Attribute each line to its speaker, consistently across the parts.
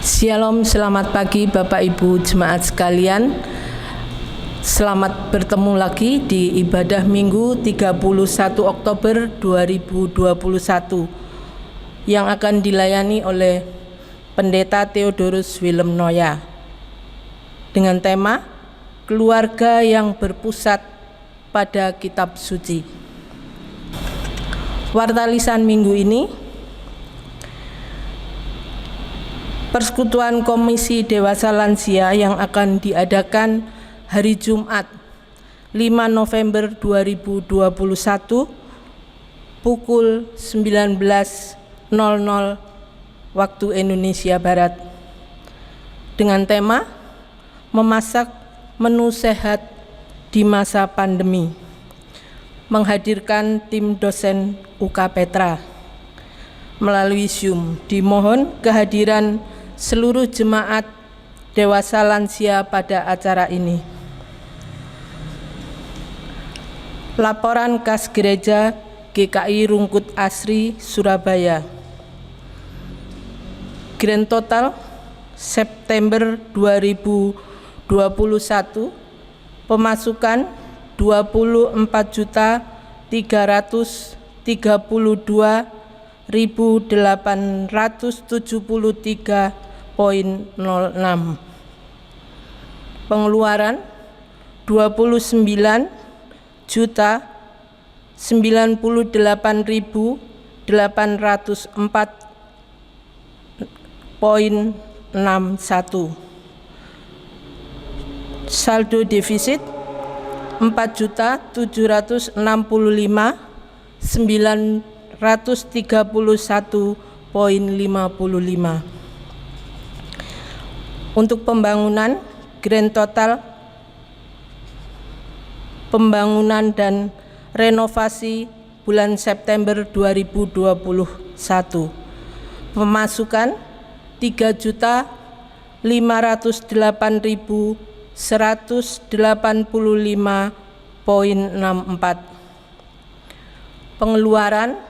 Speaker 1: Shalom, selamat pagi Bapak Ibu Jemaat sekalian. Selamat bertemu lagi di ibadah Minggu 31 Oktober 2021 yang akan dilayani oleh Pendeta Theodorus Willem Noya dengan tema Keluarga yang berpusat pada Kitab Suci. Warta lisan minggu ini, Persekutuan Komisi Dewasa Lansia yang akan diadakan hari Jumat 5 November 2021 pukul 19.00 waktu Indonesia Barat dengan tema Memasak Menu Sehat di Masa Pandemi, menghadirkan tim dosen UK Petra melalui Zoom. Dimohon kehadiran seluruh jemaat dewasa lansia pada acara ini. Laporan Kas Gereja GKI Rungkut Asri Surabaya. Grand total September 2021 pemasukan 24.332.873,06. Pengeluaran 29.098.004,61. Saldo defisit 4.765.931,55. Untuk pembangunan, grand total pembangunan dan renovasi bulan September 2021 pemasukan 3.500.185,64. Pengeluaran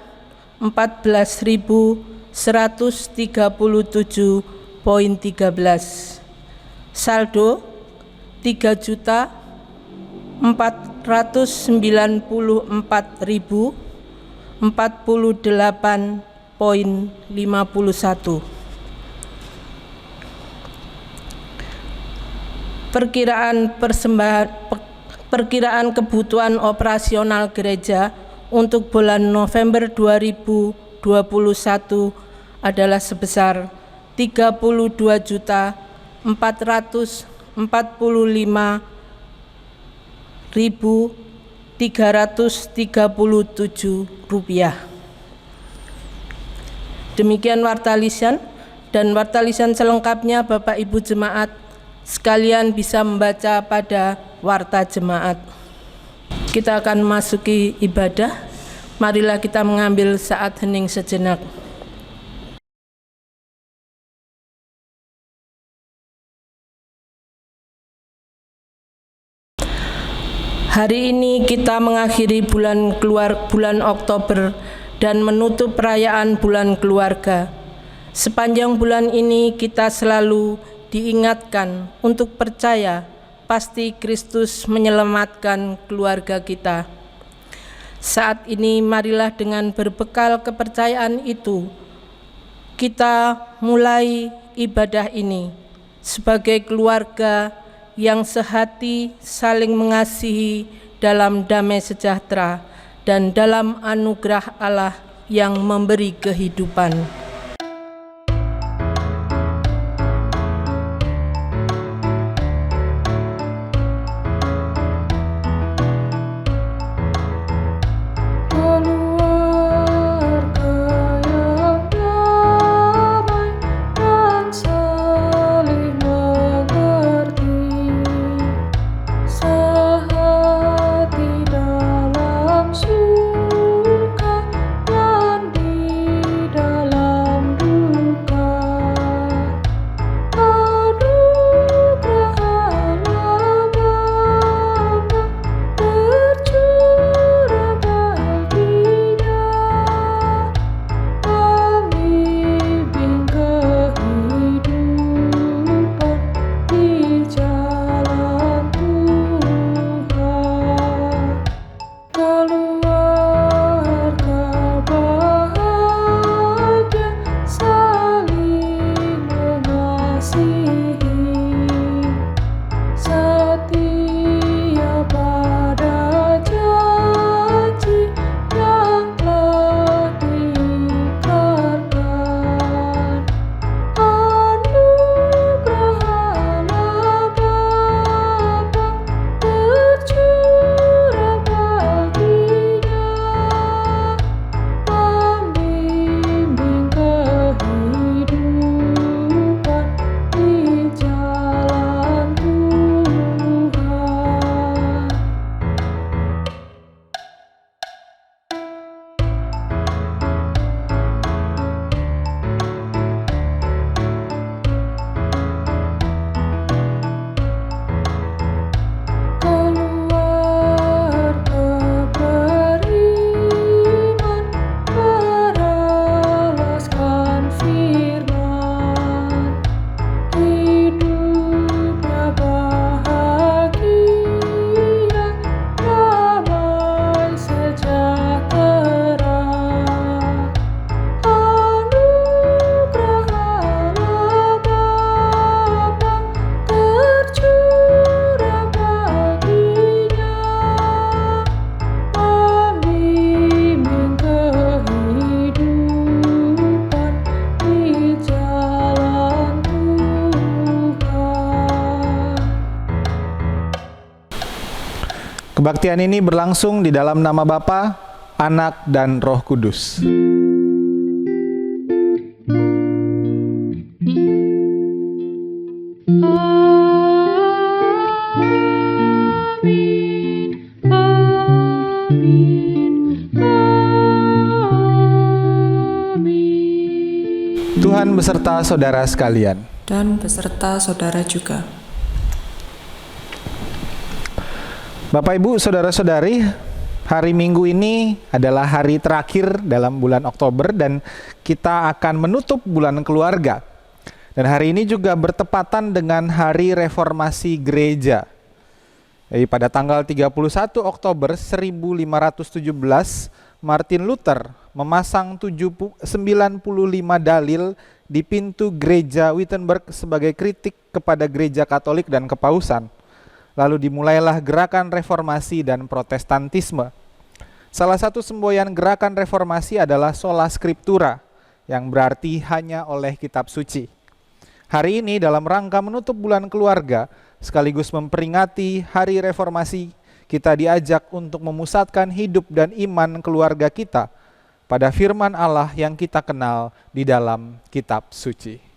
Speaker 1: 14.137,13. Saldo 3.494.048,51. Perkiraan kebutuhan operasional gereja untuk bulan November 2021 adalah sebesar 32.441.337 rupiah. Demikian warta lisan, dan warta lisan selengkapnya Bapak Ibu Jemaat sekalian bisa membaca pada warta jemaat. Kita akan memasuki ibadah. Marilah kita mengambil saat hening sejenak. Hari ini kita mengakhiri bulan Oktober dan menutup perayaan bulan keluarga. Sepanjang bulan ini kita selalu diingatkan untuk percaya pasti Kristus menyelamatkan keluarga kita. Saat ini marilah dengan berbekal kepercayaan itu kita mulai ibadah ini sebagai keluarga yang sehati saling mengasihi dalam damai sejahtera dan dalam anugerah Allah yang memberi kehidupan.
Speaker 2: Dalam suka dan di dalam Kebaktian ini berlangsung di dalam nama Bapa, Anak, dan Roh Kudus. Tuhan beserta saudara sekalian.
Speaker 3: Dan beserta saudara juga.
Speaker 2: Bapak, Ibu, saudara-saudari, hari Minggu ini adalah hari terakhir dalam bulan Oktober dan kita akan menutup bulan keluarga. Dan hari ini juga bertepatan dengan Hari Reformasi Gereja. Jadi pada tanggal 31 Oktober 1517, Martin Luther memasang 95 dalil di pintu gereja Wittenberg sebagai kritik kepada gereja Katolik dan kepausan. Lalu dimulailah gerakan reformasi dan protestantisme. Salah satu semboyan gerakan reformasi adalah sola scriptura, yang berarti hanya oleh kitab suci. Hari ini dalam rangka menutup bulan keluarga, sekaligus memperingati hari reformasi, kita diajak untuk memusatkan hidup dan iman keluarga kita pada firman Allah yang kita kenal di dalam kitab suci.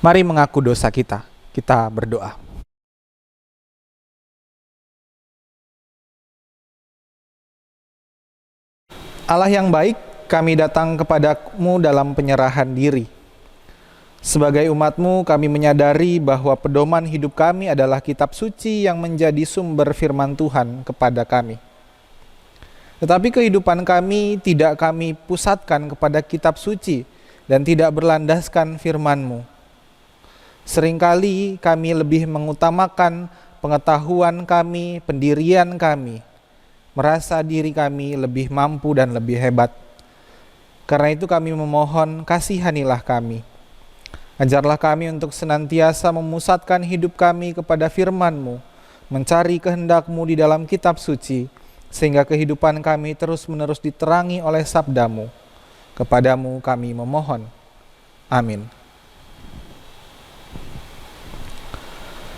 Speaker 2: Mari mengaku dosa kita. Kita berdoa. Allah yang baik, kami datang kepadamu dalam penyerahan diri. Sebagai umat-Mu, kami menyadari bahwa pedoman hidup kami adalah kitab suci yang menjadi sumber firman Tuhan kepada kami. Tetapi kehidupan kami tidak kami pusatkan kepada kitab suci dan tidak berlandaskan firman-Mu. Seringkali kami lebih mengutamakan pengetahuan kami, pendirian kami, merasa diri kami lebih mampu dan lebih hebat. Karena itu kami memohon, kasihanilah kami. Ajarlah kami untuk senantiasa memusatkan hidup kami kepada firman-Mu, mencari kehendak-Mu di dalam kitab suci, sehingga kehidupan kami terus-menerus diterangi oleh sabda-Mu. Kepadamu kami memohon. Amin.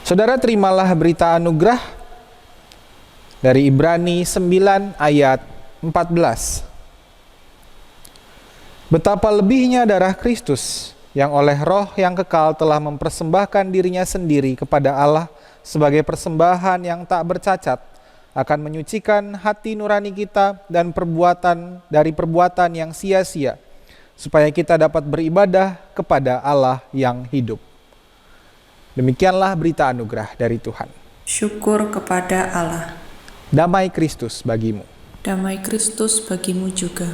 Speaker 2: Saudara, terimalah berita anugerah dari Ibrani 9 ayat 14. Betapa lebihnya darah Kristus yang oleh Roh yang kekal telah mempersembahkan dirinya sendiri kepada Allah sebagai persembahan yang tak bercacat, akan menyucikan hati nurani kita dan perbuatan yang sia-sia, supaya kita dapat beribadah kepada Allah yang hidup. Demikianlah berita anugerah dari Tuhan.
Speaker 3: Syukur kepada Allah.
Speaker 2: Damai Kristus bagimu.
Speaker 3: Damai Kristus bagimu juga.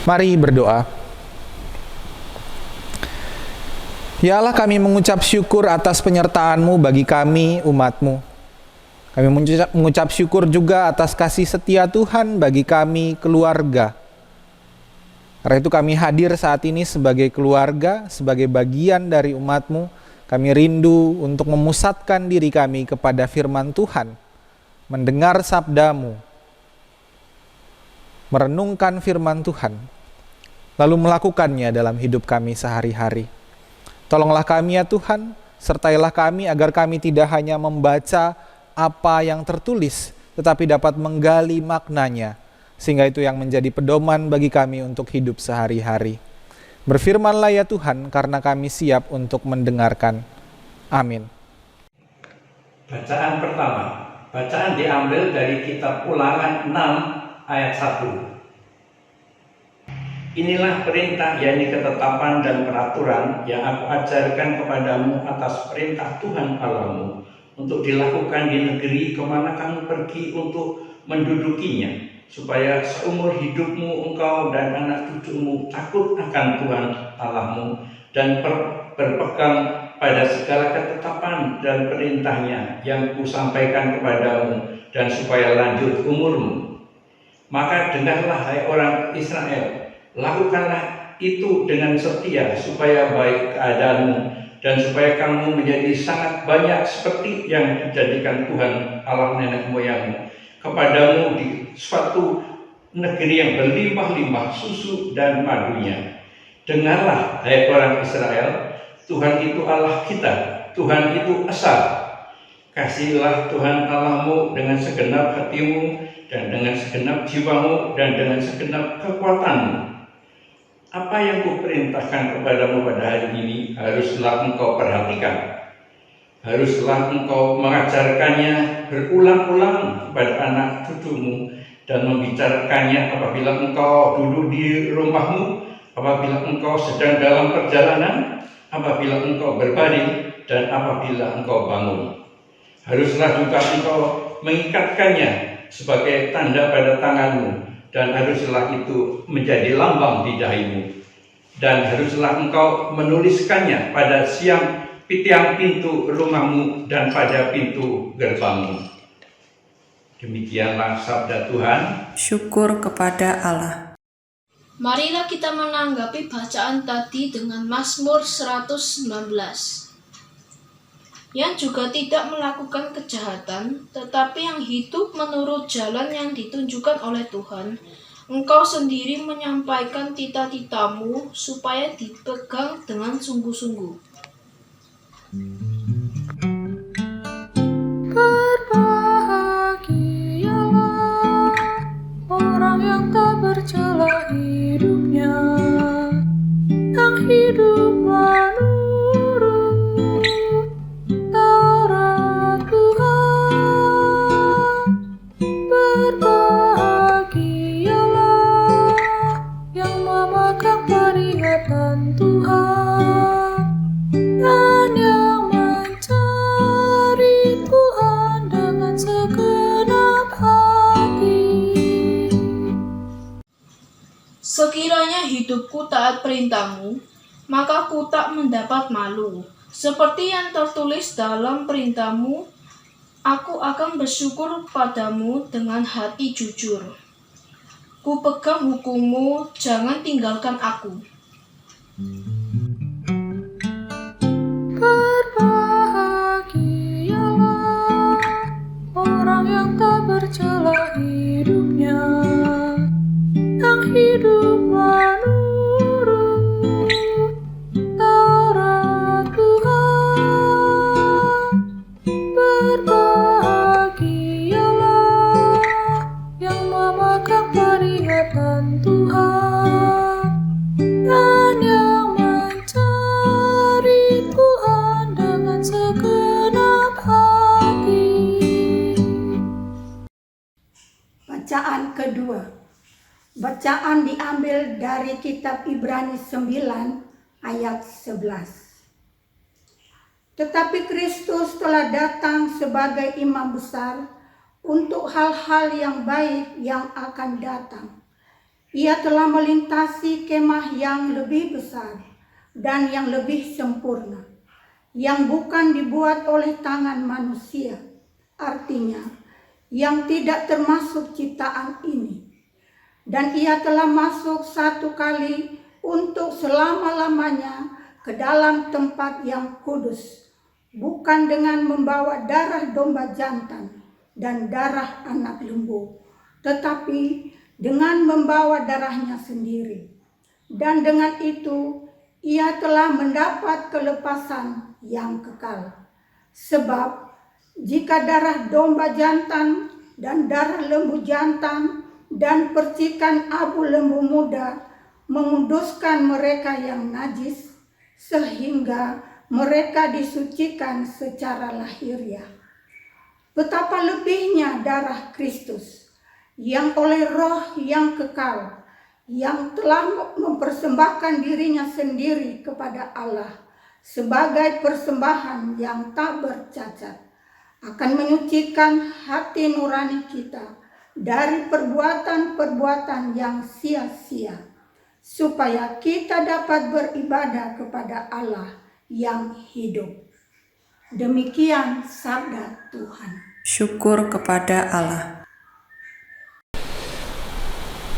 Speaker 2: Mari berdoa. Ya Allah, kami mengucap syukur atas penyertaan-Mu bagi kami, umat-Mu. Kami mengucap syukur juga atas kasih setia Tuhan bagi kami, keluarga. Karena itu kami hadir saat ini sebagai keluarga, sebagai bagian dari umat-Mu. Kami rindu untuk memusatkan diri kami kepada firman Tuhan, mendengar sabda-Mu, merenungkan firman Tuhan, lalu melakukannya dalam hidup kami sehari-hari. Tolonglah kami ya Tuhan, sertailah kami agar kami tidak hanya membaca apa yang tertulis, tetapi dapat menggali maknanya, sehingga itu yang menjadi pedoman bagi kami untuk hidup sehari-hari. Berfirmanlah ya Tuhan, karena kami siap untuk mendengarkan. Amin.
Speaker 4: Bacaan pertama, bacaan diambil dari kitab Ulangan 6 ayat 1. Inilah perintah, yakni ketetapan dan peraturan yang aku ajarkan kepadamu atas perintah Tuhan Allahmu, untuk dilakukan di negeri kemana kamu pergi untuk mendudukinya, supaya seumur hidupmu engkau dan anak cucumu takut akan Tuhan Allahmu, dan berpegang pada segala ketetapan dan perintahnya yang kusampaikan kepadamu, dan supaya lanjut umurmu. Maka dengarlah hai orang Israel, lakukanlah itu dengan setia, supaya baik keadaanmu, dan supaya kamu menjadi sangat banyak seperti yang dijadikan Tuhan Allah nenek moyangmu kepadamu di suatu negeri yang berlimpah-limpah susu dan madunya. Dengarlah hai orang Israel, Tuhan itu Allah kita, Tuhan itu esa, Kasihilah Tuhan Allahmu dengan segenap hatimu dan dengan segenap jiwamu dan dengan segenap kekuatanmu. Apa yang kuperintahkan kepadamu pada hari ini haruslah engkau perhatikan. Haruslah engkau mengajarkannya berulang-ulang kepada anak cucumu dan membicarakannya apabila engkau duduk di rumahmu, apabila engkau sedang dalam perjalanan, apabila engkau berbaring, dan apabila engkau bangun. Haruslah juga engkau mengikatkannya sebagai tanda pada tanganmu, dan haruslah itu menjadi lambang di dahimu. Dan haruslah engkau menuliskannya pada tiang pintu rumahmu dan pada pintu gerbangmu. Demikianlah sabda Tuhan.
Speaker 3: Syukur kepada Allah.
Speaker 5: Marilah kita menanggapi bacaan tadi dengan Mazmur 119. Yang juga tidak melakukan kejahatan, tetapi yang hidup menurut jalan yang ditunjukkan oleh Tuhan. Engkau sendiri menyampaikan cita-citamu supaya dipegang dengan sungguh-sungguh.
Speaker 6: Berbahagialah orang yang tak bercela hidupnya, yang hidup menurut Taurat Tuhan. Berbahagialah yang memegang peringatan Tuhan dan yang mencari Tuhan dengan segenap hati.
Speaker 5: Sekiranya hidupku taat perintahmu, maka ku tak mendapat malu. Seperti yang tertulis dalam perintahmu, aku akan bersyukur padamu dengan hati jujur. Ku pegang hukummu, jangan tinggalkan aku.
Speaker 6: Berbahagialah orang yang tak bercela hidupnya, yang hidup menurut Taurat Tuhan. Berbahagialah yang memegang peringatan Tuhan dan yang mencari Tuhan dengan segenap hati.
Speaker 7: Bacaan kedua. Bacaan diambil dari kitab Ibrani 9 ayat 11. Tetapi Kristus telah datang sebagai imam besar untuk hal-hal yang baik yang akan datang. Ia telah melintasi kemah yang lebih besar dan yang lebih sempurna, yang bukan dibuat oleh tangan manusia, artinya yang tidak termasuk ciptaan ini. Dan ia telah masuk satu kali untuk selama-lamanya ke dalam tempat yang kudus, bukan dengan membawa darah domba jantan dan darah anak lembu, tetapi dengan membawa darahnya sendiri. Dan dengan itu ia telah mendapat kelepasan yang kekal. Sebab jika darah domba jantan dan darah lembu jantan dan percikan abu lembu muda menguduskan mereka yang najis, sehingga mereka disucikan secara lahiriah, betapa lebihnya darah Kristus yang oleh Roh yang kekal, yang telah mempersembahkan dirinya sendiri kepada Allah sebagai persembahan yang tak bercacat, akan menyucikan hati nurani kita dari perbuatan-perbuatan yang sia-sia, supaya kita dapat beribadah kepada Allah yang hidup. Demikian sabda Tuhan.
Speaker 3: Syukur kepada Allah.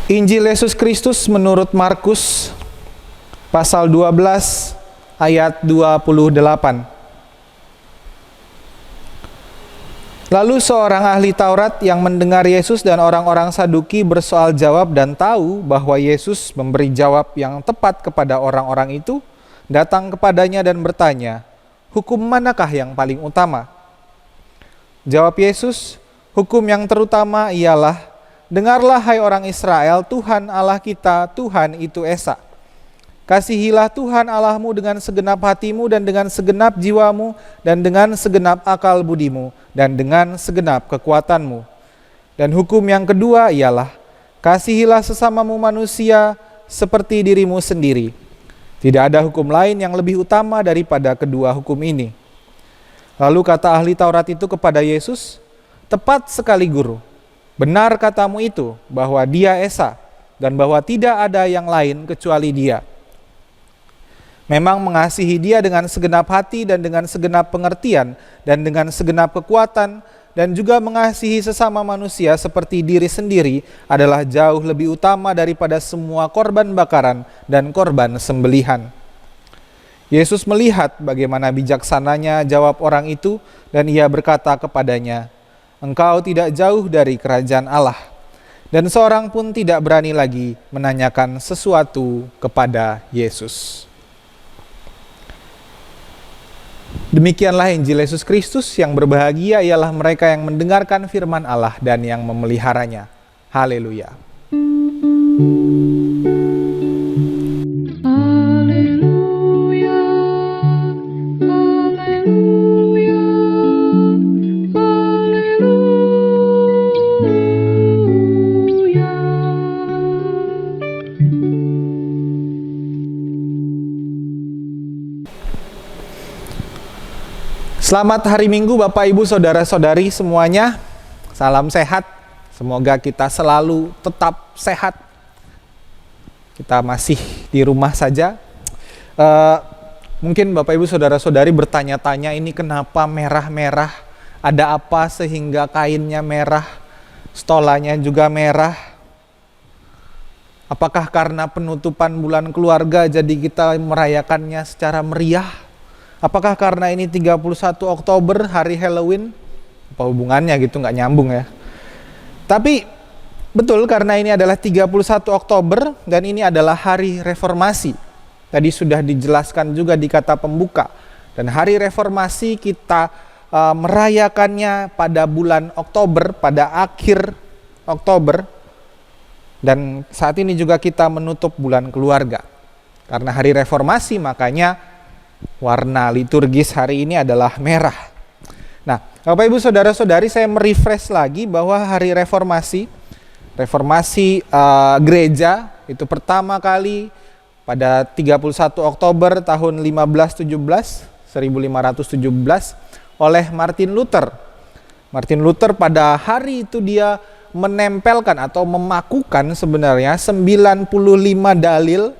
Speaker 2: Injil Yesus Kristus menurut Markus pasal 12 ayat 28. Lalu seorang ahli Taurat yang mendengar Yesus dan orang-orang Saduki bersoal jawab dan tahu bahwa Yesus memberi jawab yang tepat kepada orang-orang itu, datang kepadanya dan bertanya, "Hukum manakah yang paling utama?" Jawab Yesus, hukum yang terutama ialah, dengarlah hai orang Israel, Tuhan Allah kita, Tuhan itu Esa. Kasihilah Tuhan Allahmu dengan segenap hatimu dan dengan segenap jiwamu dan dengan segenap akal budimu dan dengan segenap kekuatanmu. Dan hukum yang kedua ialah, kasihilah sesamamu manusia seperti dirimu sendiri. Tidak ada hukum lain yang lebih utama daripada kedua hukum ini. Lalu kata ahli Taurat itu kepada Yesus, tepat sekali guru, benar katamu itu bahwa dia Esa dan bahwa tidak ada yang lain kecuali dia. Memang mengasihi dia dengan segenap hati dan dengan segenap pengertian dan dengan segenap kekuatan dan juga mengasihi sesama manusia seperti diri sendiri adalah jauh lebih utama daripada semua korban bakaran dan korban sembelihan. Yesus melihat bagaimana bijaksananya jawab orang itu dan ia berkata kepadanya, engkau tidak jauh dari kerajaan Allah. Dan seorang pun tidak berani lagi menanyakan sesuatu kepada Yesus. Demikianlah Injil Yesus Kristus. Yang berbahagia ialah mereka yang mendengarkan firman Allah dan yang memeliharanya. Haleluya.
Speaker 6: Haleluya, haleluya, haleluya.
Speaker 2: Selamat hari Minggu Bapak Ibu Saudara-saudari semuanya. Salam sehat. Semoga kita selalu tetap sehat. Kita masih di rumah saja. Mungkin Bapak Ibu Saudara-saudari bertanya-tanya, ini kenapa merah-merah? Ada apa sehingga kainnya merah? Stolanya juga merah? Apakah karena penutupan bulan keluarga jadi kita merayakannya secara meriah? Apakah karena ini 31 Oktober, hari Halloween? Apa hubungannya gitu, nggak nyambung ya. Tapi betul, karena ini adalah 31 Oktober dan ini adalah hari reformasi. Tadi sudah dijelaskan juga di kata pembuka. Dan hari reformasi kita merayakannya pada bulan Oktober, pada akhir Oktober. Dan saat ini juga kita menutup bulan keluarga. Karena hari reformasi makanya warna liturgis hari ini adalah merah. Nah, Bapak Ibu Saudara-saudari, saya merefresh lagi bahwa hari reformasi gereja itu pertama kali pada 31 Oktober tahun 1517 oleh Martin Luther. Martin Luther pada hari itu dia menempelkan atau memakukan sebenarnya 95 dalil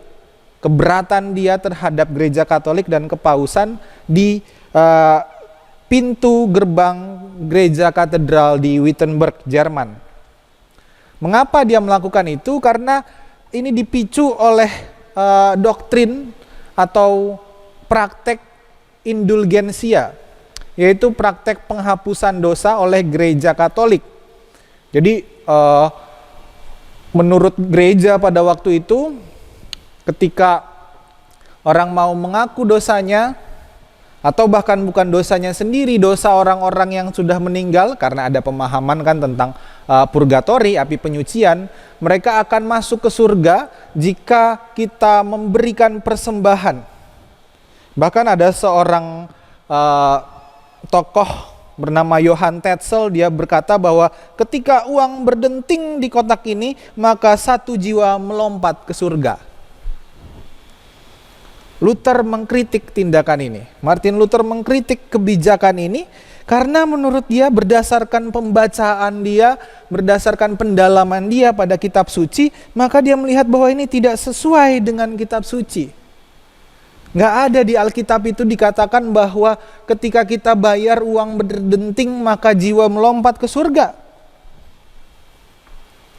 Speaker 2: keberatan dia terhadap gereja Katolik dan kepausan di pintu gerbang gereja katedral di Wittenberg, Jerman. Mengapa dia melakukan itu? Karena ini dipicu oleh doktrin atau praktek indulgensia, yaitu praktek penghapusan dosa oleh gereja Katolik. Jadi menurut gereja pada waktu itu, ketika orang mau mengaku dosanya, atau bahkan bukan dosanya sendiri, dosa orang-orang yang sudah meninggal, karena ada pemahaman kan tentang purgatori, api penyucian, mereka akan masuk ke surga jika kita memberikan persembahan. Bahkan ada seorang tokoh bernama Johann Tetzel, dia berkata bahwa ketika uang berdenting di kotak ini, maka satu jiwa melompat ke surga. Luther mengkritik tindakan ini. Martin Luther mengkritik kebijakan ini karena menurut dia berdasarkan pembacaan dia, berdasarkan pendalaman dia pada kitab suci, maka dia melihat bahwa ini tidak sesuai dengan kitab suci. Nggak ada di Alkitab itu dikatakan bahwa ketika kita bayar uang berdenting maka jiwa melompat ke surga.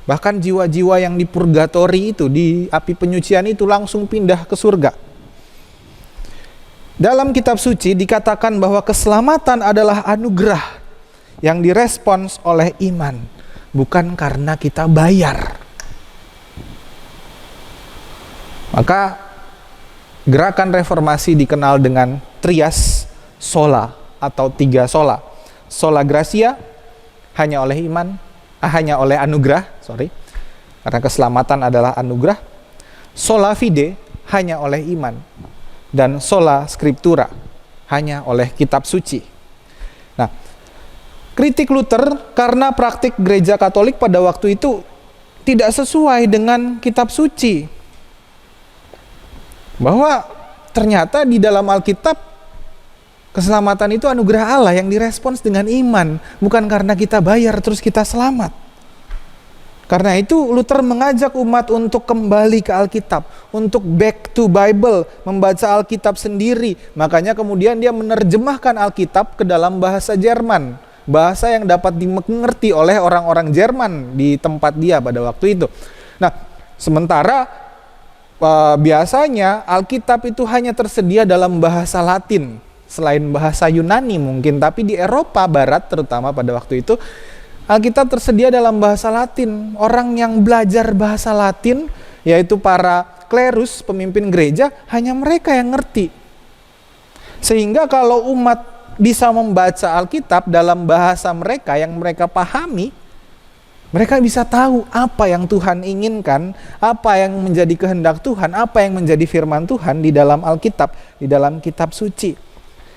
Speaker 2: Bahkan jiwa-jiwa yang di purgatori itu, di api penyucian itu langsung pindah ke surga. Dalam kitab suci dikatakan bahwa keselamatan adalah anugerah yang direspons oleh iman, bukan karena kita bayar. Maka gerakan reformasi dikenal dengan trias sola atau tiga sola. Sola gratia, hanya oleh hanya oleh anugerah, karena keselamatan adalah anugerah. Sola fide, hanya oleh iman. Dan sola scriptura, hanya oleh kitab suci. Nah, kritik Luther karena praktik gereja Katolik pada waktu itu tidak sesuai dengan kitab suci. Bahwa ternyata di dalam Alkitab keselamatan itu anugerah Allah yang direspons dengan iman, bukan karena kita bayar terus kita selamat. Karena itu Luther mengajak umat untuk kembali ke Alkitab, untuk back to Bible, membaca Alkitab sendiri. Makanya kemudian dia menerjemahkan Alkitab ke dalam bahasa Jerman, bahasa yang dapat dimengerti oleh orang-orang Jerman di tempat dia pada waktu itu. Nah, sementara biasanya Alkitab itu hanya tersedia dalam bahasa Latin, selain bahasa Yunani mungkin, tapi di Eropa Barat terutama pada waktu itu Alkitab tersedia dalam bahasa Latin. Orang yang belajar bahasa Latin, yaitu para klerus, pemimpin gereja, hanya mereka yang ngerti. Sehingga kalau umat bisa membaca Alkitab dalam bahasa mereka yang mereka pahami, mereka bisa tahu apa yang Tuhan inginkan, apa yang menjadi kehendak Tuhan, apa yang menjadi firman Tuhan di dalam Alkitab, di dalam kitab suci.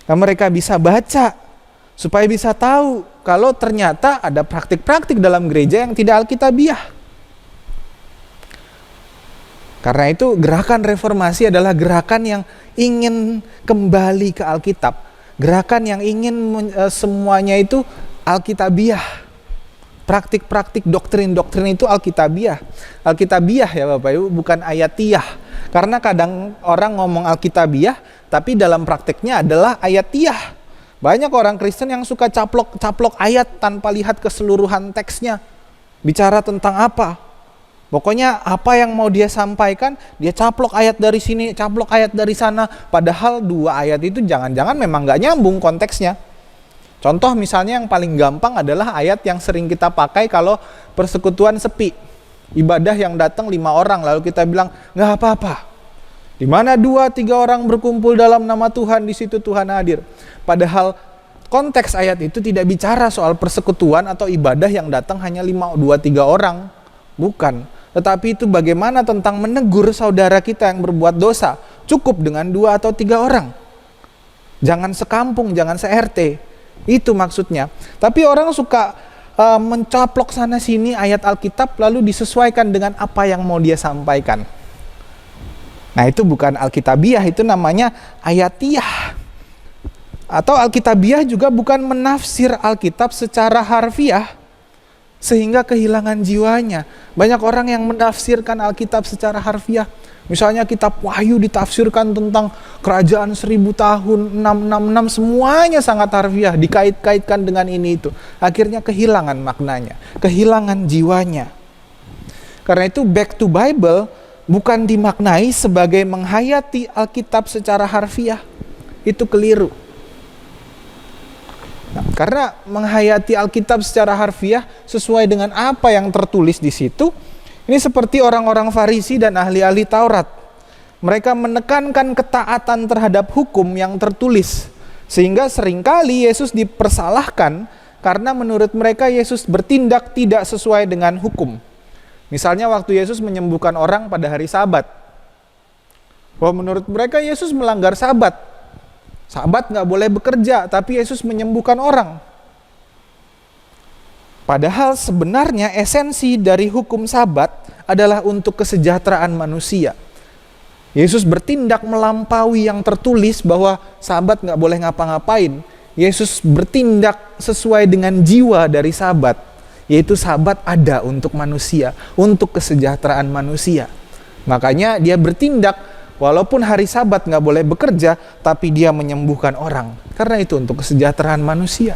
Speaker 2: Nah, mereka bisa baca supaya bisa tahu kalau ternyata ada praktik-praktik dalam gereja yang tidak alkitabiah. Karena itu gerakan reformasi adalah gerakan yang ingin kembali ke Alkitab. Gerakan yang ingin semuanya itu alkitabiah. Praktik-praktik doktrin-doktrin itu alkitabiah. Alkitabiah ya Bapak Ibu, bukan ayatiah. Karena kadang orang ngomong alkitabiah, tapi dalam praktiknya adalah ayatiah. Banyak orang Kristen yang suka caplok ayat tanpa lihat keseluruhan teksnya. Bicara tentang apa? Pokoknya apa yang mau dia sampaikan, dia caplok ayat dari sini, caplok ayat dari sana. Padahal dua ayat itu jangan-jangan memang gak nyambung konteksnya. Contoh misalnya yang paling gampang adalah ayat yang sering kita pakai kalau persekutuan sepi. Ibadah yang datang 5 orang, lalu kita bilang, gak apa-apa. Di mana 2-3 orang berkumpul dalam nama Tuhan, di situ Tuhan hadir. Padahal konteks ayat itu tidak bicara soal persekutuan atau ibadah yang datang hanya 2-3 orang. Bukan. Tetapi itu bagaimana tentang menegur saudara kita yang berbuat dosa. Cukup dengan 2 atau 3 orang. Jangan sekampung, jangan se-RT. Itu maksudnya. Tapi orang suka mencaplok sana sini ayat Alkitab lalu disesuaikan dengan apa yang mau dia sampaikan. Nah, itu bukan alkitabiah, itu namanya ayatiah. Atau alkitabiah juga bukan menafsir Alkitab secara harfiah sehingga kehilangan jiwanya. Banyak orang yang menafsirkan Alkitab secara harfiah. Misalnya kitab Wahyu ditafsirkan tentang kerajaan 1000 tahun, 666, semuanya sangat harfiah, dikait-kaitkan dengan ini itu. Akhirnya kehilangan maknanya, kehilangan jiwanya. Karena itu back to Bible bukan dimaknai sebagai menghayati Alkitab secara harfiah. Itu keliru. Nah, karena menghayati Alkitab secara harfiah sesuai dengan apa yang tertulis di situ, ini seperti orang-orang Farisi dan ahli-ahli Taurat. Mereka menekankan ketaatan terhadap hukum yang tertulis, sehingga seringkali Yesus dipersalahkan karena menurut mereka Yesus bertindak tidak sesuai dengan hukum. Misalnya waktu Yesus menyembuhkan orang pada hari Sabat. Bahwa menurut mereka Yesus melanggar Sabat. Sabat nggak boleh bekerja, tapi Yesus menyembuhkan orang. Padahal sebenarnya esensi dari hukum Sabat adalah untuk kesejahteraan manusia. Yesus bertindak melampaui yang tertulis bahwa Sabat nggak boleh ngapa-ngapain. Yesus bertindak sesuai dengan jiwa dari Sabat, yaitu Sabat ada untuk manusia, untuk kesejahteraan manusia. Makanya dia bertindak walaupun hari Sabat nggak boleh bekerja, tapi dia menyembuhkan orang. Karena itu untuk kesejahteraan manusia.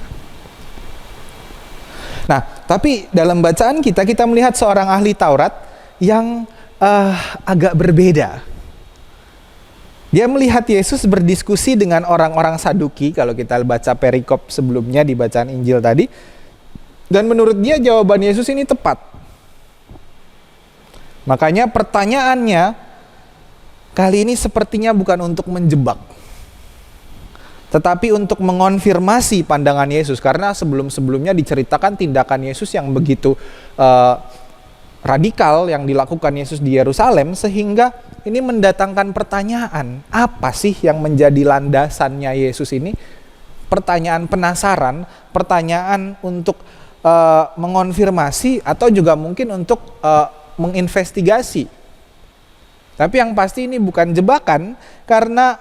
Speaker 2: Nah, tapi dalam bacaan kita melihat seorang ahli Taurat yang agak berbeda. Dia melihat Yesus berdiskusi dengan orang-orang Saduki, kalau kita baca perikop sebelumnya di bacaan Injil tadi. Dan menurut dia jawaban Yesus ini tepat. Makanya pertanyaannya kali ini sepertinya bukan untuk menjebak, tetapi untuk mengonfirmasi pandangan Yesus, karena sebelum-sebelumnya diceritakan tindakan Yesus yang begitu radikal yang dilakukan Yesus di Yerusalem, sehingga ini mendatangkan pertanyaan, apa sih yang menjadi landasannya Yesus ini? Pertanyaan penasaran, pertanyaan untuk mengonfirmasi atau juga mungkin untuk menginvestigasi. Tapi yang pasti ini bukan jebakan, karena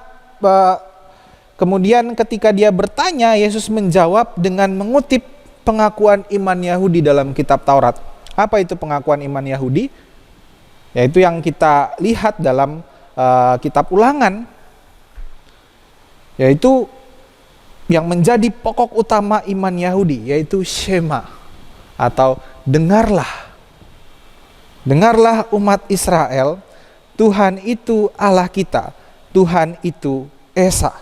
Speaker 2: kemudian ketika dia bertanya, Yesus menjawab dengan mengutip pengakuan iman Yahudi dalam kitab Taurat. Apa itu pengakuan iman Yahudi? Yaitu yang kita lihat dalam kitab Ulangan, yaitu yang menjadi pokok utama iman Yahudi, yaitu Shema, atau dengarlah. Dengarlah umat Israel, Tuhan itu Allah kita, Tuhan itu Esa.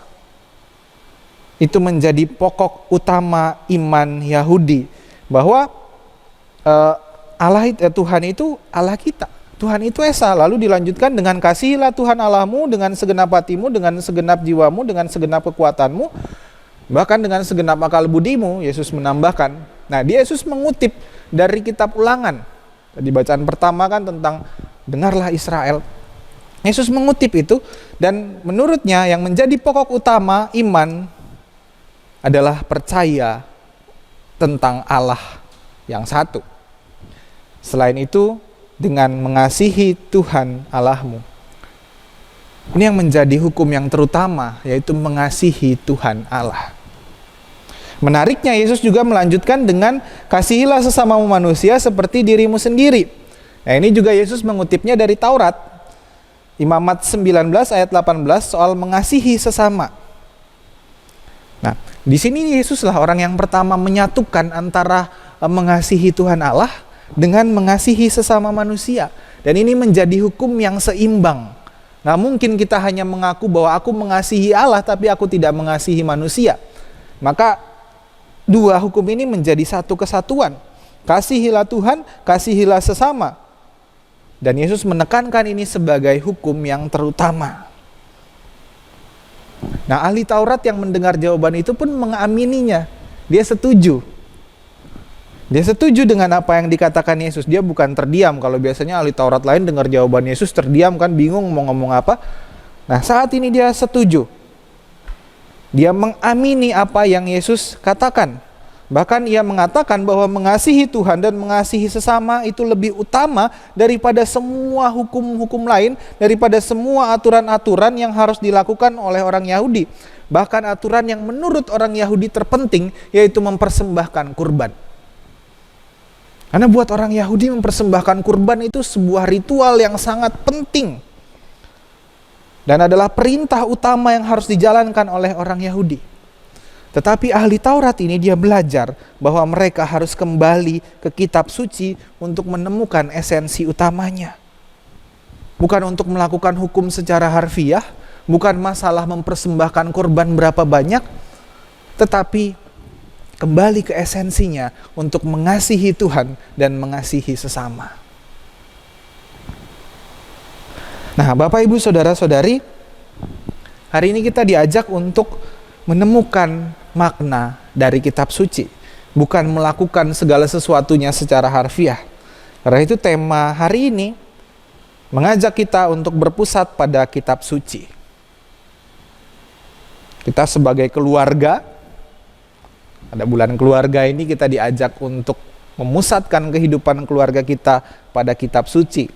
Speaker 2: Itu menjadi pokok utama iman Yahudi, bahwa Tuhan itu Allah kita, Tuhan itu Esa. Lalu dilanjutkan dengan kasihilah Tuhan Allahmu dengan segenap hatimu, dengan segenap jiwamu, dengan segenap kekuatanmu, bahkan dengan segenap akal budimu. Yesus menambahkan. Nah, Yesus mengutip dari kitab Ulangan. Tadi bacaan pertama kan tentang dengarlah Israel. Yesus mengutip itu, dan menurutnya yang menjadi pokok utama iman adalah percaya tentang Allah yang satu. Selain itu, dengan mengasihi Tuhan Allahmu. Ini yang menjadi hukum yang terutama, yaitu mengasihi Tuhan Allah. Menariknya, Yesus juga melanjutkan dengan kasihilah sesamamu manusia seperti dirimu sendiri. Nah, ini juga Yesus mengutipnya dari Taurat. Imamat 19 ayat 18 soal mengasihi sesama. Nah, di sini Yesuslah orang yang pertama menyatukan antara mengasihi Tuhan Allah dengan mengasihi sesama manusia. Dan ini menjadi hukum yang seimbang. Nggak mungkin kita hanya mengaku bahwa aku mengasihi Allah tapi aku tidak mengasihi manusia. Maka dua hukum ini menjadi satu kesatuan. Kasihilah Tuhan, kasihilah sesama. Dan Yesus menekankan ini sebagai hukum yang terutama. Nah, ahli Taurat yang mendengar jawaban itu pun mengamininya. Dia setuju. Dia setuju dengan apa yang dikatakan Yesus. Dia bukan terdiam. Kalau biasanya ahli Taurat lain dengar jawaban Yesus terdiam kan, bingung mau ngomong apa. Nah, saat ini dia setuju. Dia mengamini apa yang Yesus katakan. Bahkan ia mengatakan bahwa mengasihi Tuhan dan mengasihi sesama itu lebih utama daripada semua hukum-hukum lain, daripada semua aturan-aturan yang harus dilakukan oleh orang Yahudi. Bahkan aturan yang menurut orang Yahudi terpenting, yaitu mempersembahkan kurban. Karena buat orang Yahudi mempersembahkan kurban itu sebuah ritual yang sangat penting. Dan adalah perintah utama yang harus dijalankan oleh orang Yahudi. Tetapi ahli Taurat ini dia belajar bahwa mereka harus kembali ke kitab suci untuk menemukan esensi utamanya. Bukan untuk melakukan hukum secara harfiah, bukan masalah mempersembahkan kurban berapa banyak, tetapi kembali ke esensinya untuk mengasihi Tuhan dan mengasihi sesama. Nah, Bapak Ibu Saudara-saudari, hari ini kita diajak untuk menemukan makna dari kitab suci, bukan melakukan segala sesuatunya secara harfiah. Karena itu tema hari ini mengajak kita untuk berpusat pada kitab suci. Kita sebagai keluarga, pada bulan keluarga ini kita diajak untuk memusatkan kehidupan keluarga kita pada kitab suci.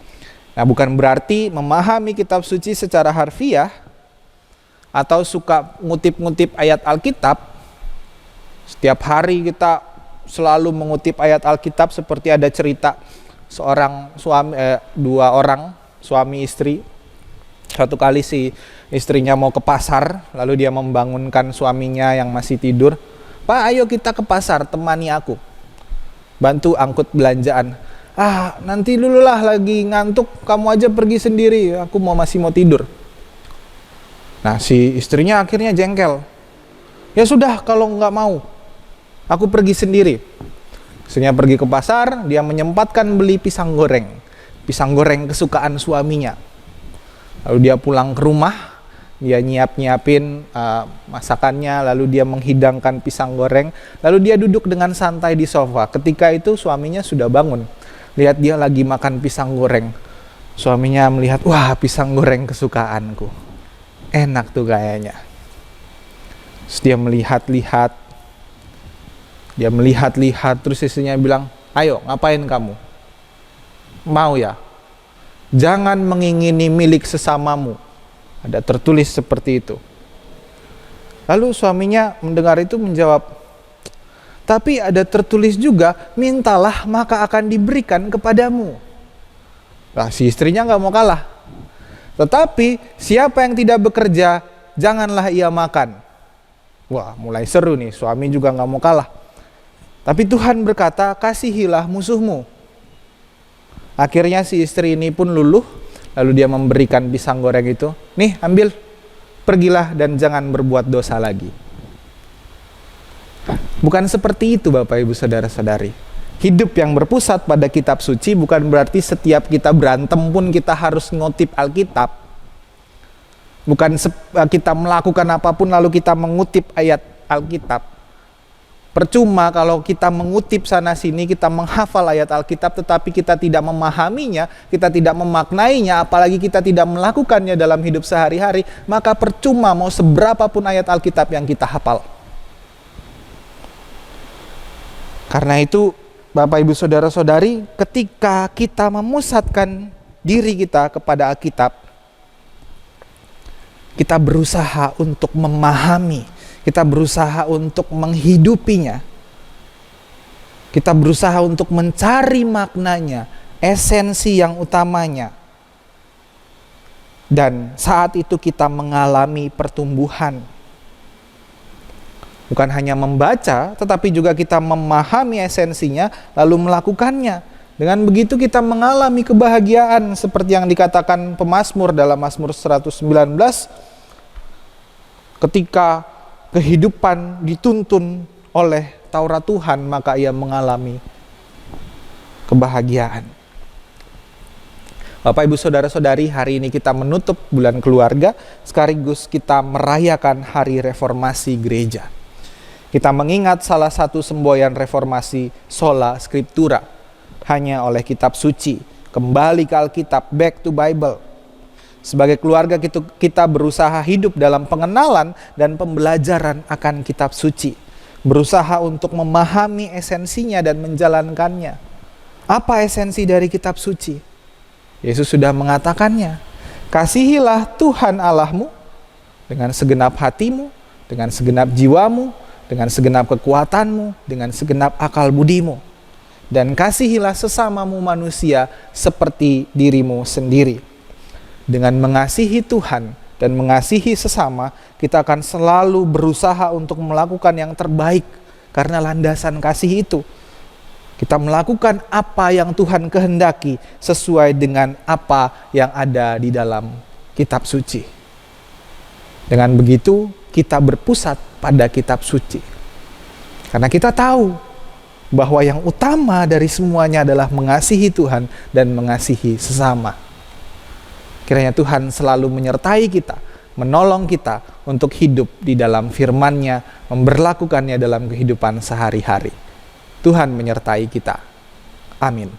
Speaker 2: Nah, bukan berarti memahami kitab suci secara harfiah atau suka ngutip-ngutip ayat Alkitab. Setiap hari kita selalu mengutip ayat Alkitab, seperti ada cerita dua orang suami istri. Suatu kali si istrinya mau ke pasar, lalu dia membangunkan suaminya yang masih tidur. Pak, ayo kita ke pasar, temani aku. Bantu angkut belanjaan. Nanti dulu lah, lagi ngantuk, kamu aja pergi sendiri, aku masih mau tidur. Nah, si istrinya akhirnya jengkel. Ya sudah, kalau nggak mau, aku pergi sendiri. Istrinya pergi ke pasar, dia menyempatkan beli pisang goreng kesukaan suaminya. Lalu dia pulang ke rumah, Dia nyiapin masakannya, lalu dia menghidangkan pisang goreng, lalu dia duduk dengan santai di sofa. Ketika itu suaminya sudah bangun, lihat dia lagi makan pisang goreng. Suaminya melihat, wah, pisang goreng kesukaanku, enak tuh kayaknya. Terus dia melihat, terus istrinya bilang, ayo ngapain kamu? Mau ya? Jangan mengingini milik sesamamu. Ada tertulis seperti itu. Lalu suaminya mendengar itu menjawab, tapi ada tertulis juga, mintalah maka akan diberikan kepadamu. Nah, si istrinya nggak mau kalah. Tetapi siapa yang tidak bekerja, janganlah ia makan. Wah, mulai seru nih, suami juga nggak mau kalah. Tapi Tuhan berkata, kasihilah musuhmu. Akhirnya si istri ini pun luluh, lalu dia memberikan pisang goreng itu, nih ambil, pergilah dan jangan berbuat dosa lagi. Bukan seperti itu Bapak Ibu Saudara-saudari. Hidup yang berpusat pada kitab suci bukan berarti setiap kita berantem pun kita harus ngutip Alkitab. Bukan kita melakukan apapun lalu kita mengutip ayat Alkitab. Percuma kalau kita mengutip sana sini, kita menghafal ayat Alkitab tetapi kita tidak memahaminya, kita tidak memaknainya, apalagi kita tidak melakukannya dalam hidup sehari-hari, maka percuma mau seberapapun ayat Alkitab yang kita hafal. Karena itu Bapak Ibu Saudara-saudari, ketika kita memusatkan diri kita kepada Alkitab, kita berusaha untuk memahami, kita berusaha untuk menghidupinya. Kita berusaha untuk mencari maknanya, esensi yang utamanya. Dan saat itu kita mengalami pertumbuhan. Bukan hanya membaca, tetapi juga kita memahami esensinya, lalu melakukannya. Dengan begitu kita mengalami kebahagiaan seperti yang dikatakan pemazmur dalam Mazmur 119. Ketika kehidupan dituntun oleh Taurat Tuhan, maka ia mengalami kebahagiaan. Bapak Ibu Saudara-saudari, hari ini kita menutup bulan keluarga, sekaligus kita merayakan hari reformasi gereja. Kita mengingat salah satu semboyan reformasi, sola scriptura, hanya oleh kitab suci, kembali ke Alkitab, back to Bible. Sebagai keluarga kita berusaha hidup dalam pengenalan dan pembelajaran akan kitab suci. Berusaha untuk memahami esensinya dan menjalankannya. Apa esensi dari kitab suci? Yesus sudah mengatakannya. Kasihilah Tuhan Allahmu dengan segenap hatimu, dengan segenap jiwamu, dengan segenap kekuatanmu, dengan segenap akal budimu. Dan kasihilah sesamamu manusia seperti dirimu sendiri. Dengan mengasihi Tuhan dan mengasihi sesama, kita akan selalu berusaha untuk melakukan yang terbaik karena landasan kasih itu. Kita melakukan apa yang Tuhan kehendaki sesuai dengan apa yang ada di dalam kitab suci. Dengan begitu, kita berpusat pada kitab suci. Karena kita tahu bahwa yang utama dari semuanya adalah mengasihi Tuhan dan mengasihi sesama. Kiranya Tuhan selalu menyertai kita, menolong kita untuk hidup di dalam firman-Nya, memberlakukannya dalam kehidupan sehari-hari. Tuhan menyertai kita. Amin.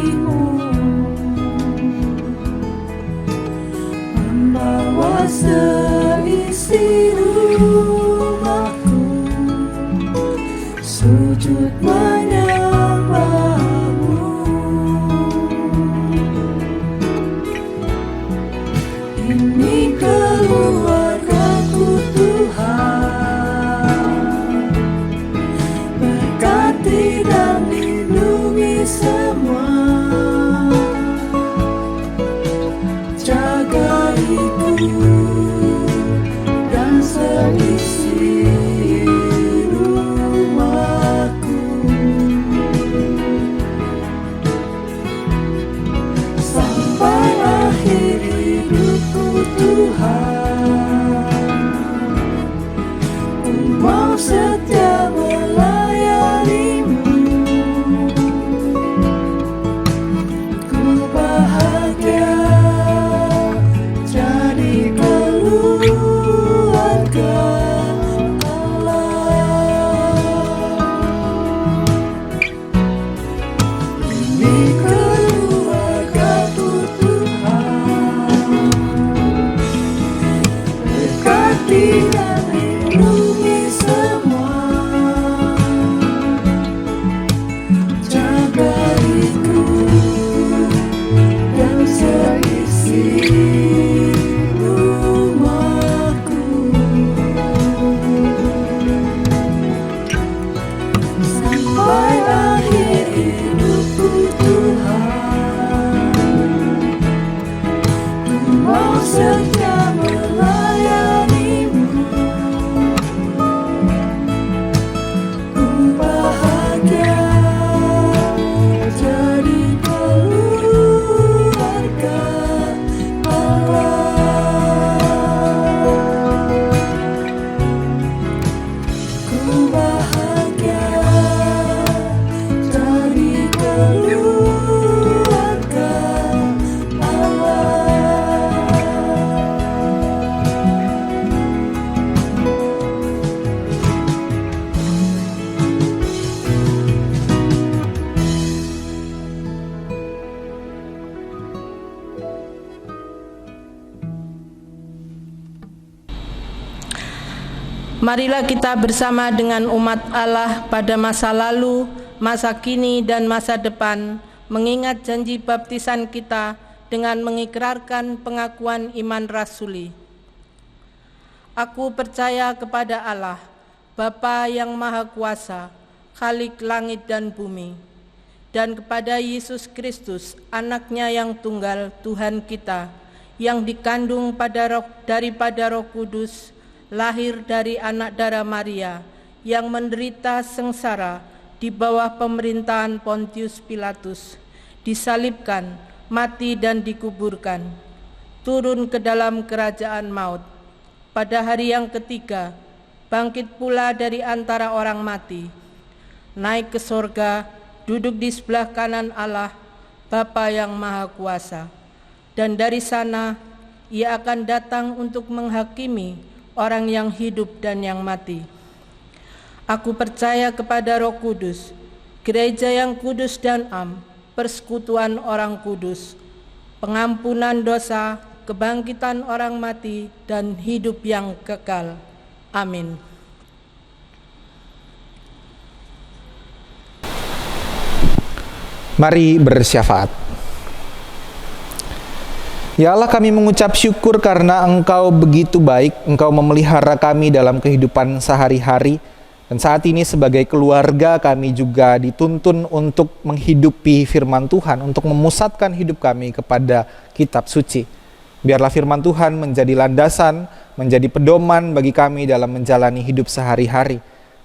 Speaker 6: darimu, membawa seisi rumahku, sujud menyembahmu. Ini keluargaku Tuhan, berkati dan lindungi semua, jagaiku dan seisi rumahku, sampai akhir hidupku Tuhan. Ku mau setia melayanimu, ku bahagia jadi keluarga Allah. Ini keluargaku Tuhan, berkati dan lindungi semua, jagaiku dan seisi rumahku, sampai akhir hidupku Tuhan. Ku mau setia melayanimu, ku bahagia jadi keluarga Allah. Ku bahagia jadi keluarga Allah.
Speaker 1: Marilah kita bersama dengan umat Allah pada masa lalu, masa kini, dan masa depan, mengingat janji baptisan kita dengan mengikrarkan pengakuan iman rasuli. Aku percaya kepada Allah, Bapa yang Maha Kuasa, Khalik langit dan bumi, dan kepada Yesus Kristus, Anak-Nya yang tunggal, Tuhan kita, yang dikandung daripada Roh Kudus, lahir dari anak darah Maria, yang menderita sengsara di bawah pemerintahan Pontius Pilatus, disalibkan, mati dan dikuburkan, turun ke dalam kerajaan maut. Pada hari yang ketiga, bangkit pula dari antara orang mati, naik ke sorga, duduk di sebelah kanan Allah, Bapa yang Maha Kuasa. Dan dari sana, Ia akan datang untuk menghakimi orang yang hidup dan yang mati. Aku percaya kepada Roh Kudus, gereja yang kudus dan am, persekutuan orang kudus, pengampunan dosa, kebangkitan orang mati, dan hidup yang kekal. Amin.
Speaker 2: Mari bersyafaat. Ya Allah, kami mengucap syukur karena Engkau begitu baik, Engkau memelihara kami dalam kehidupan sehari-hari. Dan saat ini sebagai keluarga kami juga dituntun untuk menghidupi firman Tuhan, untuk memusatkan hidup kami kepada kitab suci. Biarlah firman Tuhan menjadi landasan, menjadi pedoman bagi kami dalam menjalani hidup sehari-hari.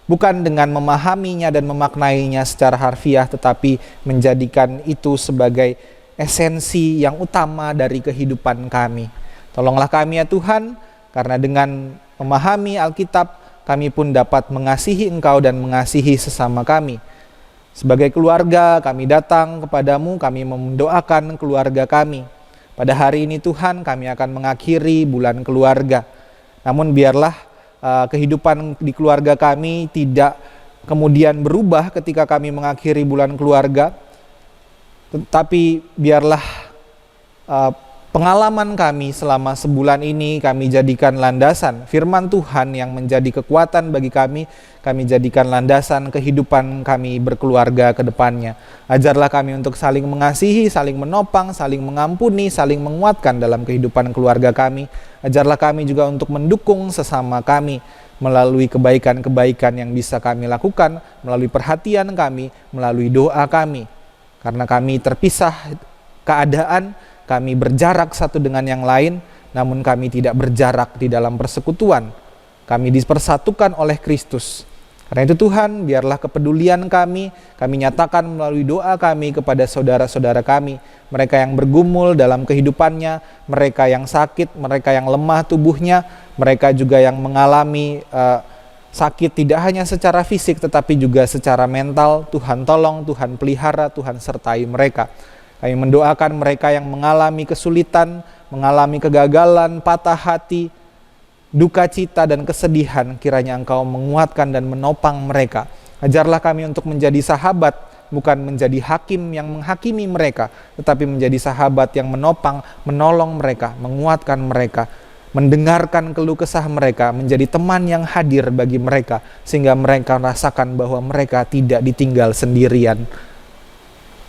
Speaker 2: Bukan dengan memahaminya dan memaknainya secara harfiah, tetapi menjadikan itu sebagai esensi yang utama dari kehidupan kami. Tolonglah kami ya Tuhan, karena dengan memahami Alkitab, kami pun dapat mengasihi Engkau dan mengasihi sesama kami. Sebagai keluarga, kami datang kepadamu, kami mendoakan keluarga kami. Pada hari ini Tuhan, kami akan mengakhiri bulan keluarga. Namun biarlah kehidupan di keluarga kami tidak kemudian berubah ketika kami mengakhiri bulan keluarga. Tetapi biarlah pengalaman kami selama sebulan ini kami jadikan landasan firman Tuhan yang menjadi kekuatan bagi kami jadikan landasan kehidupan kami berkeluarga ke depannya. Ajarlah kami untuk saling mengasihi, saling menopang, saling mengampuni, saling menguatkan dalam kehidupan keluarga kami. Ajarlah kami juga untuk mendukung sesama kami melalui kebaikan-kebaikan yang bisa kami lakukan, melalui perhatian kami, melalui doa kami. Karena kami terpisah keadaan, kami berjarak satu dengan yang lain, namun kami tidak berjarak di dalam persekutuan. Kami dipersatukan oleh Kristus. Karena itu Tuhan, biarlah kepedulian kami nyatakan melalui doa kami kepada saudara-saudara kami. Mereka yang bergumul dalam kehidupannya, mereka yang sakit, mereka yang lemah tubuhnya, mereka juga yang mengalami sakit tidak hanya secara fisik tetapi juga secara mental. Tuhan tolong, Tuhan pelihara, Tuhan sertai mereka. Kami mendoakan mereka yang mengalami kesulitan, mengalami kegagalan, patah hati, duka cita dan kesedihan. Kiranya Engkau menguatkan dan menopang mereka. Ajarlah kami untuk menjadi sahabat, bukan menjadi hakim yang menghakimi mereka, tetapi menjadi sahabat yang menopang, menolong mereka, menguatkan mereka, mendengarkan keluh kesah mereka, menjadi teman yang hadir bagi mereka, sehingga mereka merasakan bahwa mereka tidak ditinggal sendirian.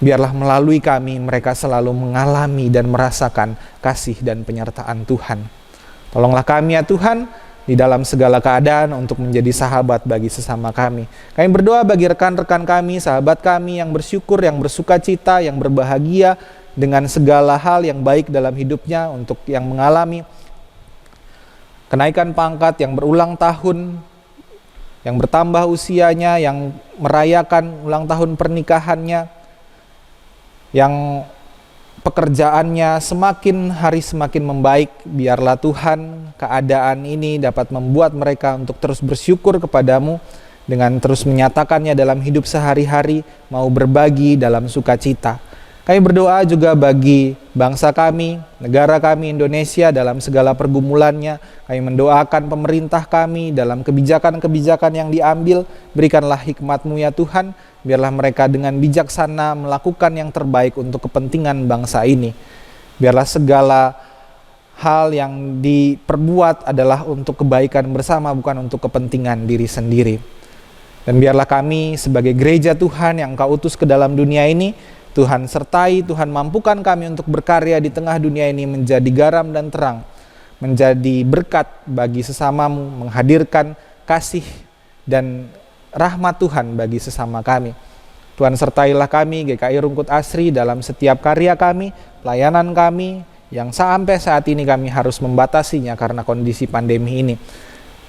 Speaker 2: Biarlah melalui kami mereka selalu mengalami dan merasakan kasih dan penyertaan Tuhan. Tolonglah kami ya Tuhan di dalam segala keadaan untuk menjadi sahabat bagi sesama kami. Kami berdoa bagi rekan-rekan kami, sahabat kami yang bersyukur, yang bersuka cita, yang berbahagia dengan segala hal yang baik dalam hidupnya, untuk yang mengalami kenaikan pangkat, yang berulang tahun, yang bertambah usianya, yang merayakan ulang tahun pernikahannya, yang pekerjaannya semakin hari semakin membaik. Biarlah Tuhan keadaan ini dapat membuat mereka untuk terus bersyukur kepadamu dengan terus menyatakannya dalam hidup sehari-hari, mau berbagi dalam sukacita. Kami berdoa juga bagi bangsa kami, negara kami Indonesia dalam segala pergumulannya. Kami mendoakan pemerintah kami dalam kebijakan-kebijakan yang diambil. Berikanlah hikmat-Mu ya Tuhan, biarlah mereka dengan bijaksana melakukan yang terbaik untuk kepentingan bangsa ini. Biarlah segala hal yang diperbuat adalah untuk kebaikan bersama, bukan untuk kepentingan diri sendiri. Dan biarlah kami sebagai gereja Tuhan yang Engkau utus ke dalam dunia ini, Tuhan sertai, Tuhan mampukan kami untuk berkarya di tengah dunia ini menjadi garam dan terang, menjadi berkat bagi sesamamu, menghadirkan kasih dan rahmat Tuhan bagi sesama kami. Tuhan sertailah kami GKI Rungkut Asri dalam setiap karya kami, pelayanan kami yang sampai saat ini kami harus membatasinya karena kondisi pandemi ini.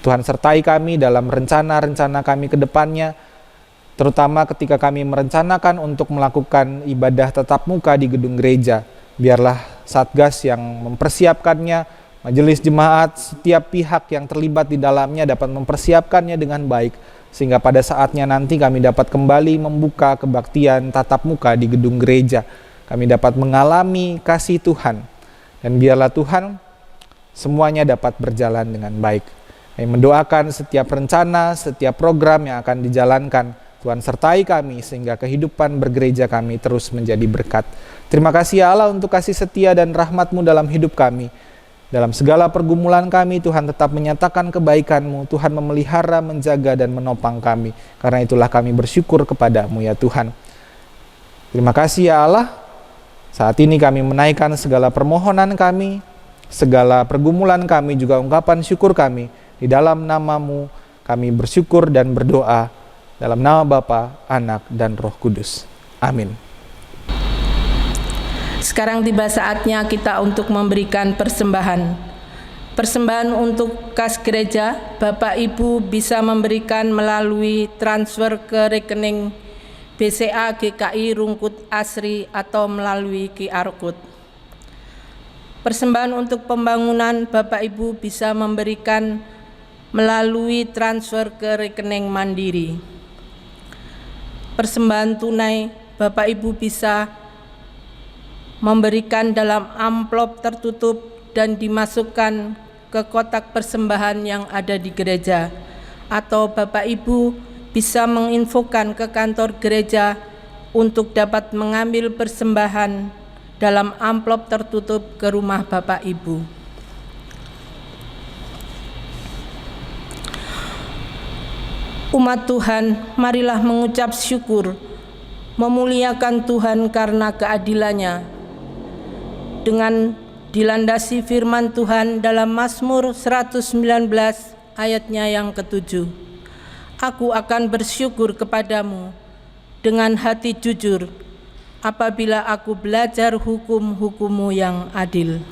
Speaker 2: Tuhan sertai kami dalam rencana-rencana kami ke depannya, terutama ketika kami merencanakan untuk melakukan ibadah tatap muka di gedung gereja. Biarlah Satgas yang mempersiapkannya, majelis jemaat, setiap pihak yang terlibat di dalamnya dapat mempersiapkannya dengan baik, sehingga pada saatnya nanti kami dapat kembali membuka kebaktian tatap muka di gedung gereja. Kami dapat mengalami kasih Tuhan, dan biarlah Tuhan semuanya dapat berjalan dengan baik. Kami mendoakan setiap rencana, setiap program yang akan dijalankan, Tuhan sertai kami sehingga kehidupan bergereja kami terus menjadi berkat. Terima kasih ya Allah untuk kasih setia dan rahmat-Mu dalam hidup kami. Dalam segala pergumulan kami, Tuhan tetap menyatakan kebaikan-Mu. Tuhan memelihara, menjaga, dan menopang kami. Karena itulah kami bersyukur kepada-Mu ya Tuhan. Terima kasih ya Allah. Saat ini kami menaikkan segala permohonan kami, segala pergumulan kami, juga ungkapan syukur kami. Di dalam nama-Mu kami bersyukur dan berdoa. Dalam nama Bapa, Anak, dan Roh Kudus. Amin.
Speaker 1: Sekarang tiba saatnya kita untuk memberikan persembahan. Persembahan untuk kas gereja, Bapak Ibu bisa memberikan melalui transfer ke rekening BCA GKI Rungkut Asri atau melalui QR Code. Persembahan untuk pembangunan, Bapak Ibu bisa memberikan melalui transfer ke rekening Mandiri. Persembahan tunai, Bapak Ibu bisa memberikan dalam amplop tertutup dan dimasukkan ke kotak persembahan yang ada di gereja, atau Bapak Ibu bisa menginfokan ke kantor gereja untuk dapat mengambil persembahan dalam amplop tertutup ke rumah Bapak Ibu. Umat Tuhan, marilah mengucap syukur, memuliakan Tuhan karena keadilannya, dengan dilandasi firman Tuhan dalam Mazmur 119 ayatnya yang ke-7. Aku akan bersyukur kepadamu dengan hati jujur apabila aku belajar hukum-hukum-Mu yang adil.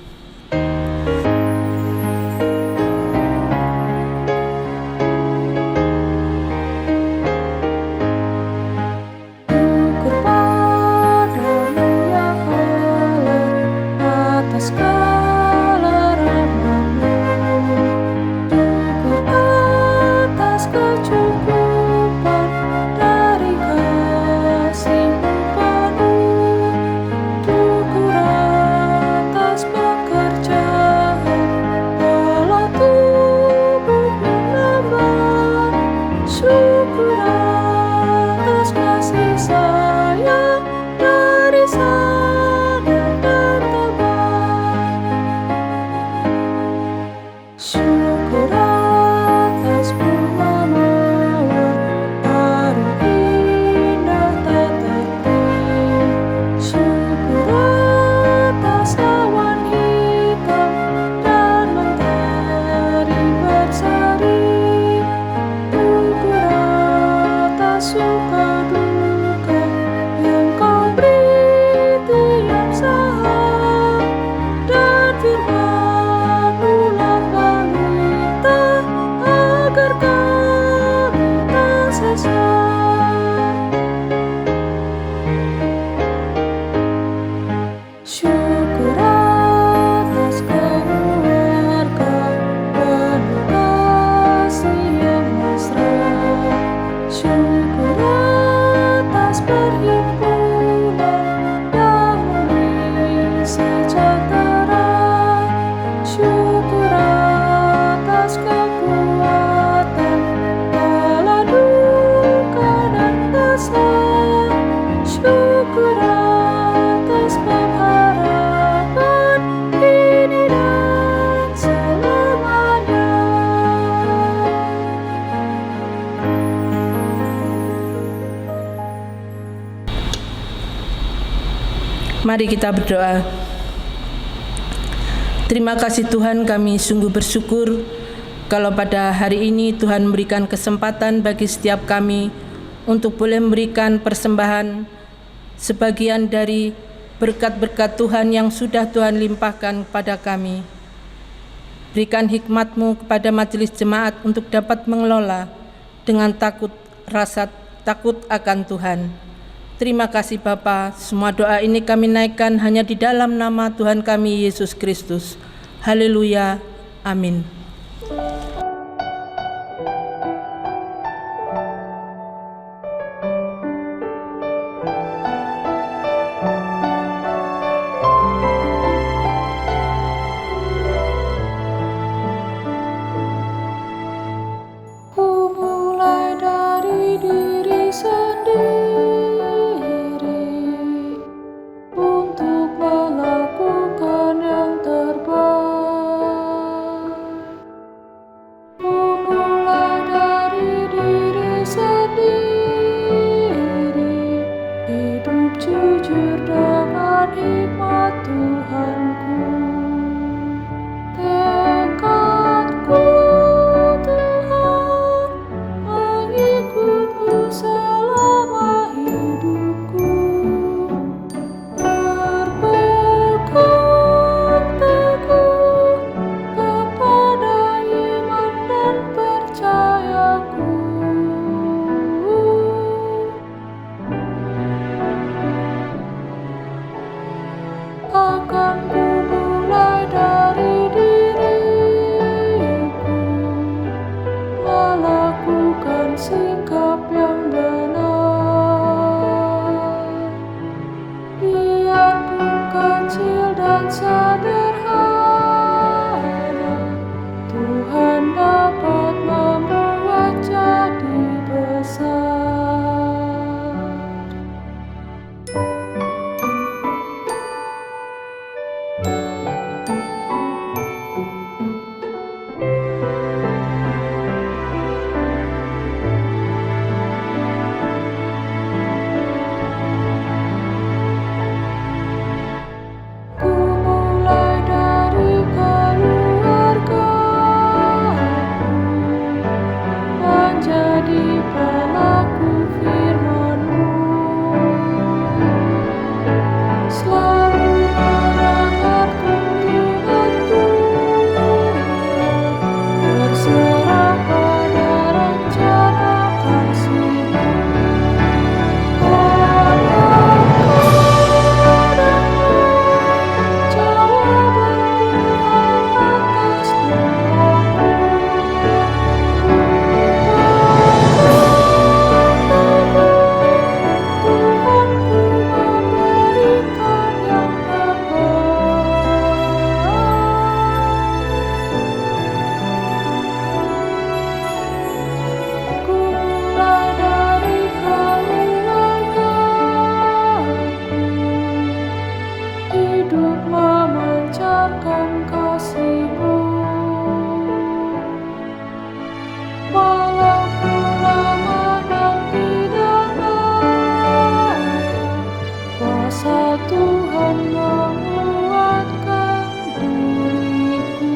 Speaker 1: Mari kita berdoa. Terima kasih Tuhan, kami sungguh bersyukur kalau pada hari ini Tuhan memberikan kesempatan bagi setiap kami untuk boleh memberikan persembahan sebagian dari berkat-berkat Tuhan yang sudah Tuhan limpahkan kepada kami. Berikan hikmat-Mu kepada majelis jemaat untuk dapat mengelola dengan rasa takut akan Tuhan. Terima kasih Bapa, semua doa ini kami naikkan hanya di dalam nama Tuhan kami Yesus Kristus. Haleluya, amin.
Speaker 6: Mulai dari diri sendiri untuk melakukan yang terbaik. hidup memancarkan kasih-Mu. Walaupun lama dan tidak layak, kuasa Tuhan menguatkan diriku.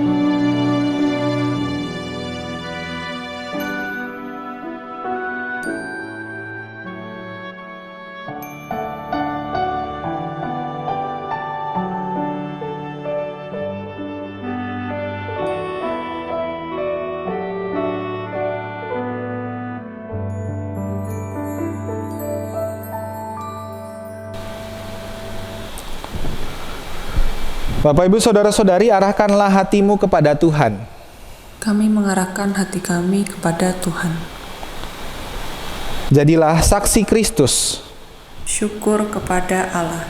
Speaker 2: Bapak, Ibu, Saudara-saudari, arahkanlah hatimu kepada Tuhan.
Speaker 3: Kami mengarahkan hati kami kepada Tuhan.
Speaker 2: Jadilah saksi Kristus.
Speaker 3: Syukur kepada Allah.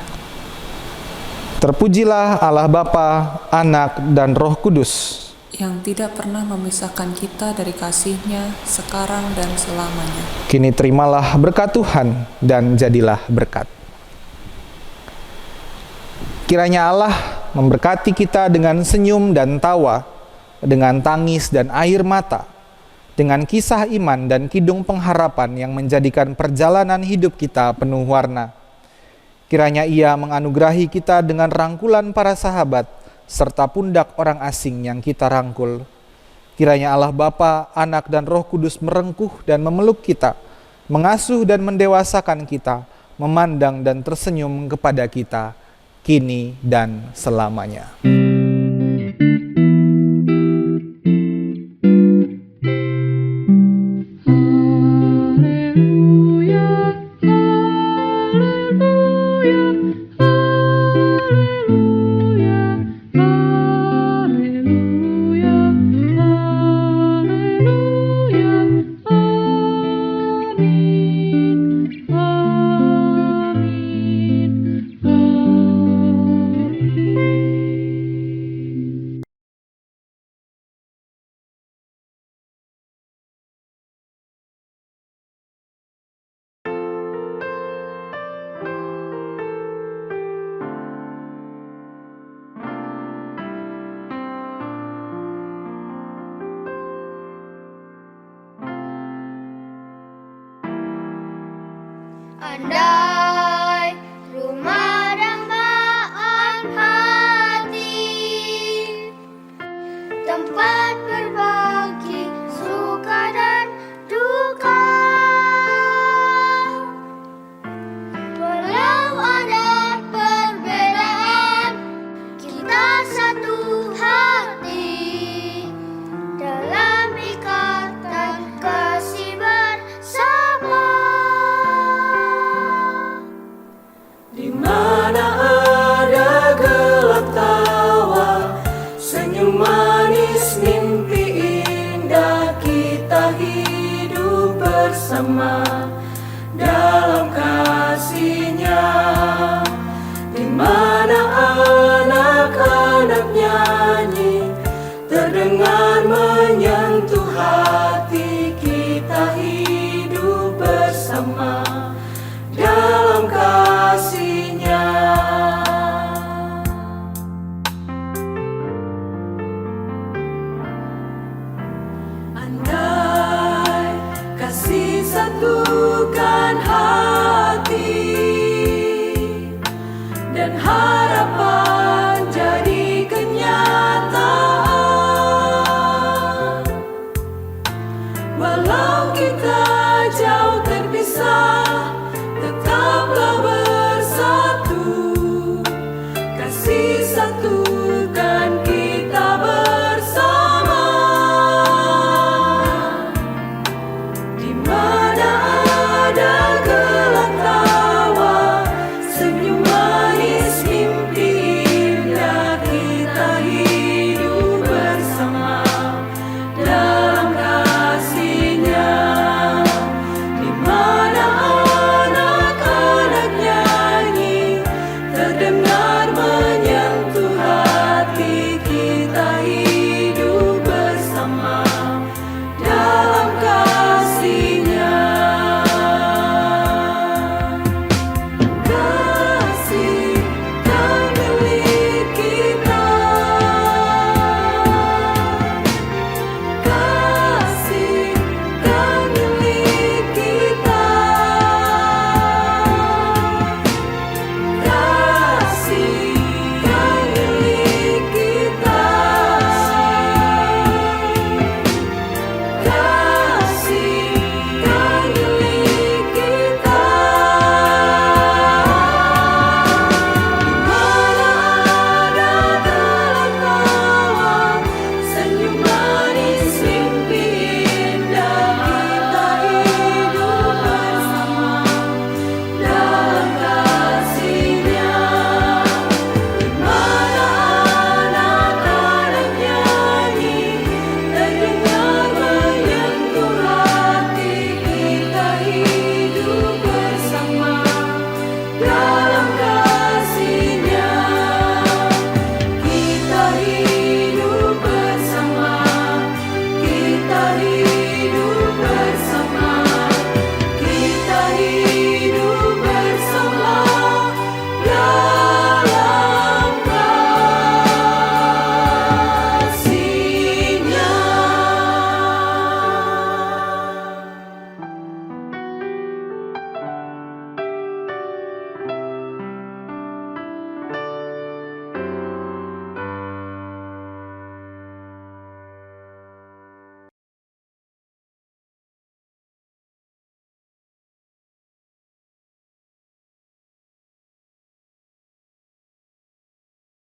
Speaker 2: Terpujilah Allah Bapa, Anak, dan Roh Kudus,
Speaker 3: yang tidak pernah memisahkan kita dari kasih-Nya sekarang dan selamanya.
Speaker 2: kini terimalah berkat Tuhan dan jadilah berkat. Kiranya Allah memberkati kita dengan senyum dan tawa, dengan tangis dan air mata, dengan kisah iman dan kidung pengharapan yang menjadikan perjalanan hidup kita penuh warna. Kiranya Ia menganugerahi kita dengan rangkulan para sahabat, serta pundak orang asing yang kita rangkul. Kiranya Allah Bapa, Anak, dan Roh Kudus merengkuh dan memeluk kita, mengasuh dan mendewasakan kita, memandang dan tersenyum kepada kita, kini dan selamanya.
Speaker 8: Andai rumah dambaan hati, tempat berbagi suka dan duka. Walau ada perbedaan, kita satu hati dalam ikatan kasih bersama.
Speaker 9: Di mana ada gelap tawa, senyum manis, mimpi indah, kita hidup bersama dalam kasih-Nya. Di mana anak-anak nyanyi, terdengar menyentuh hati, kita hidup bersama dalam kasih-Nya. Andai kasih satukan hati dan harapan jadi kenyataan. Walau kita jauh terpisah, tetaplah bersatu, kasih satu